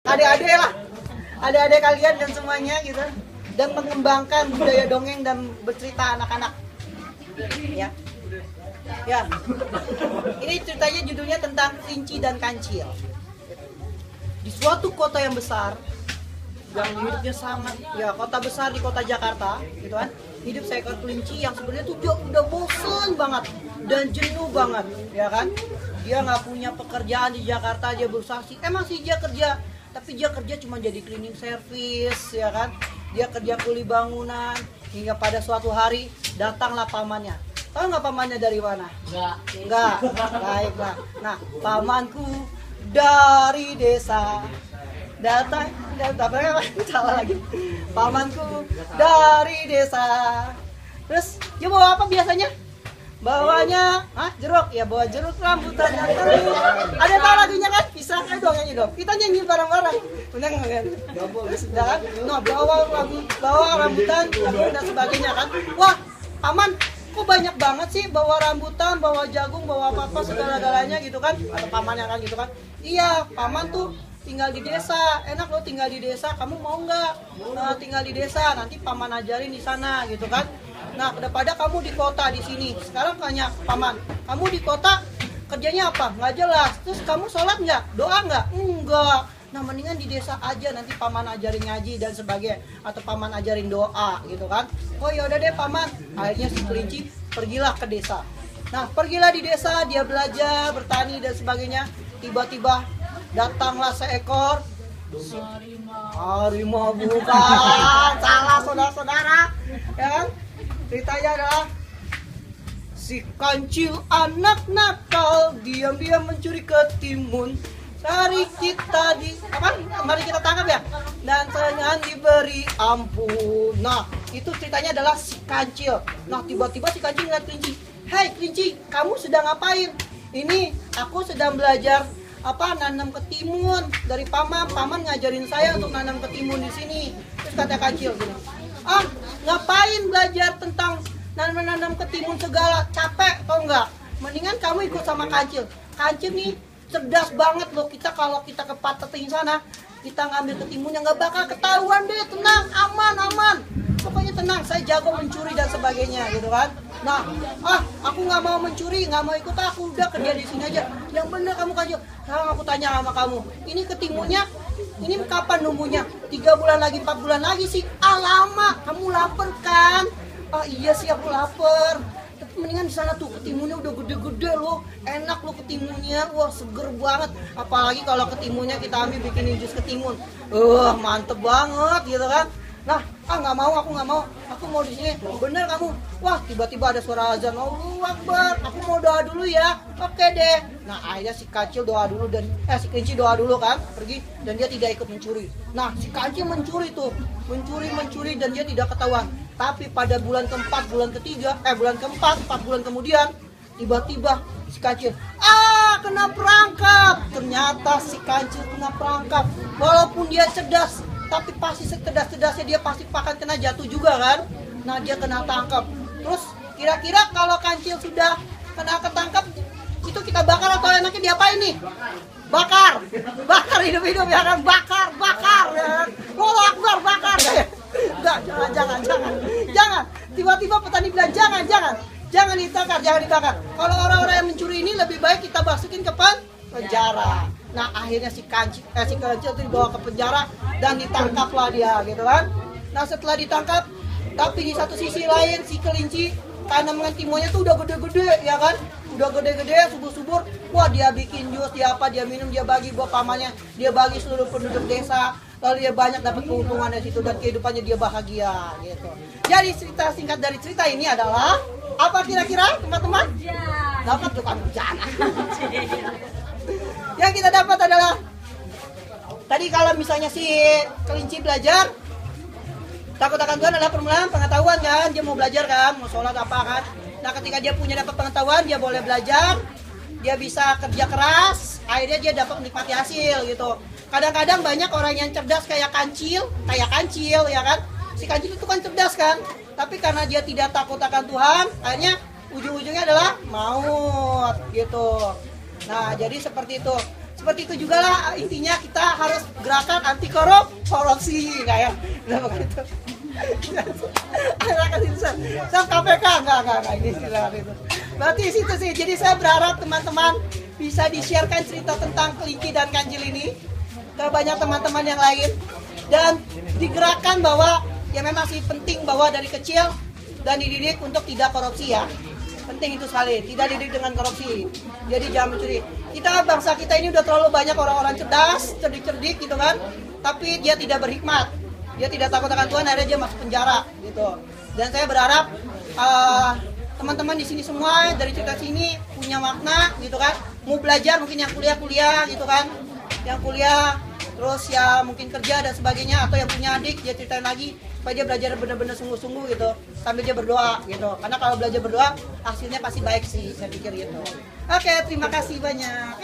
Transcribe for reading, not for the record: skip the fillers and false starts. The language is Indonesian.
adik-adik lah, adik-adik kalian dan semuanya gitu, dan mengembangkan budaya dongeng dan bercerita anak-anak. Ya, ya. Ini ceritanya judulnya tentang kelinci dan kancil. Di suatu kota yang besar, yang hidupnya sangat, ya kota besar di kota Jakarta, gitu kan, hidup seekor kelinci yang sebenarnya tuh dia udah bosen banget dan jenuh banget, ya kan. Dia nggak punya pekerjaan di Jakarta, dia berusaha sih, emang sih dia kerja, tapi dia kerja cuma jadi cleaning service, ya kan. Dia kerja kuli bangunan, hingga pada suatu hari datanglah pamannya. Tahu nggak pamannya dari mana? Enggak. Baiklah. Nah, pamanku dari desa datang, salah lagi. Pamanku dari desa. Terus dia bawa apa biasanya? Bawanya, jeruk. Ya bawa jeruk rambutan yang kering. Ada yang tahu lagunya kan? Bisa kan dong nyanyi dong. Kita nyanyi bareng-bareng. Benar nggak? Terus kan? Nah, bawa rambutan dan sebagainya kan? Wah, paman, kok banyak banget sih bawa rambutan, bawa jagung, bawa apa-apa segala-galanya gitu kan? Ada pamannya kan gitu kan? Iya, paman tuh tinggal di desa, enak lo tinggal di desa, kamu mau nggak tinggal di desa? Nanti paman ajarin di sana gitu kan. Nah, daripada kamu di kota di sini. Sekarang tanya paman, kamu di kota kerjanya apa? Nggak jelas. Terus kamu sholat nggak? Doa nggak? Enggak. Nah, mendingan di desa aja, nanti paman ajarin ngaji dan sebagainya, atau paman ajarin doa gitu kan. Oh ya udah deh paman. Akhirnya si kelinci pergilah ke desa. Nah, pergilah di desa, dia belajar bertani dan sebagainya. Tiba-tiba datanglah seekor harimau. Bukan, salah saudara-saudara, ya kan? Ceritanya adalah si kancil anak nakal diam-diam mencuri ketimun. Mari kita tangkap ya, dan jangan diberi ampun. Nah, itu ceritanya adalah si kancil. Nah, tiba-tiba si kancil ngeliat kelinci. Hei kelinci, kamu sedang ngapain? Ini aku sedang belajar nanam ketimun dari paman. Paman ngajarin saya untuk nanam ketimun di sini. Terus kata kancil gini, ngapain belajar tentang nanam ketimun segala, capek tau nggak? Mendingan kamu ikut sama kancil. Kancil nih cerdas banget loh. Kalau kita ke Pateting sana, kita ngambil ketimunnya nggak bakal ketahuan deh. Tenang, aman. Pokoknya tenang, saya jago mencuri dan sebagainya gitu kan. Nah, aku nggak mau mencuri, nggak mau ikut, aku udah kerja di sini aja. Yang bener kamu kancil. Sekarang aku tanya sama kamu, ini ketimunnya, ini kapan numbuhnya? 3 bulan lagi, 4 bulan lagi sih. Lama, kamu lapar kan? Iya sih aku lapar. Tapi mendingan di sana tuh ketimunnya udah gede-gede loh, enak loh ketimunnya, wah seger banget. Apalagi kalau ketimunnya kita ambil bikinin jus ketimun, mantep banget gitu kan. Nah, aku nggak mau di sini. Bener kamu? Wah, tiba-tiba ada suara azan, Allahu Akbar. Aku mau doa dulu ya. Oke deh. Nah, akhirnya si kancil doa dulu dan si kelinci doa dulu kan, pergi dan dia tidak ikut mencuri. Nah, si kancil mencuri dan dia tidak ketahuan. Tapi pada bulan keempat, bulan keempat, 4 bulan kemudian, tiba-tiba si kancil, kena perangkap. Ternyata si kancil kena perangkap. Walaupun dia cerdas, tapi pasti secerdas-cerdasnya dia pasti akan kena jatuh juga kan. Nah, dia kena tangkap. Terus kira-kira kalau kancil sudah kena ketangkap, itu kita bakar atau enaknya diapain nih? Bakar hidup-hidup ya kan, bakar ya kan. Allahu Akbar, bakar. Enggak, jangan. Tiba-tiba petani bilang jangan dibakar. Kalau orang-orang yang mencuri ini lebih baik kita masukin ke penjara. Nah, akhirnya si kancil itu dibawa ke penjara dan ditangkaplah dia gitu kan. Nah, setelah ditangkap, tapi di satu sisi lain si kelinci tanaman ketimunnya tuh udah gede-gede ya kan. Udah gede-gede, subur-subur. Wah, dia bikin jus, dia minum, dia bagi buat pamannya, dia bagi seluruh penduduk desa. Lalu dia banyak dapat keuntungan dari situ dan kehidupannya dia bahagia gitu. Jadi cerita singkat dari cerita ini adalah apa kira-kira teman-teman? Dapat bukan bencana. Yang kita dapat adalah tadi kalau misalnya si kelinci belajar, takut akan Tuhan adalah permulaan pengetahuan kan, dia mau belajar kan, mau sholat apa kan. Nah, ketika dia punya dapat pengetahuan, dia boleh belajar, dia bisa kerja keras, akhirnya dia dapat menikmati hasil gitu. Kadang-kadang banyak orang yang cerdas kayak kancil ya kan. Si kancil itu kan cerdas kan, tapi karena dia tidak takut akan Tuhan, akhirnya ujung-ujungnya adalah maut gitu. Nah, jadi seperti itu. seperti itu juga lah intinya, kita harus gerakan anti korupsi kayak udah begitu. Gerakan itu sama KPK enggak ini silakan itu. Berarti situ sih. Jadi saya berharap teman-teman bisa di-sharekan cerita tentang kelinci dan kancil ini ke banyak teman-teman yang lain, dan digerakkan bahwa ya memang sih penting bahwa dari kecil dan dididik untuk tidak korupsi ya. Penting itu sekali, tidak dididik dengan korupsi. Jadi jangan mencuri. Kita bangsa kita ini udah terlalu banyak orang-orang cerdas, cerdik-cerdik gitu kan, tapi dia tidak berhikmat. Dia tidak takut akan Tuhan, akhirnya dia masuk penjara gitu. Dan saya berharap teman-teman di sini semua dari cerita sini punya makna gitu kan. Mau belajar mungkin yang kuliah gitu kan. Yang kuliah terus ya mungkin kerja dan sebagainya, atau yang punya adik dia ceritain lagi supaya dia belajar benar-benar sungguh-sungguh gitu sambil dia berdoa gitu, karena kalau belajar berdoa hasilnya pasti baik sih, saya pikir gitu. Oke, terima kasih banyak.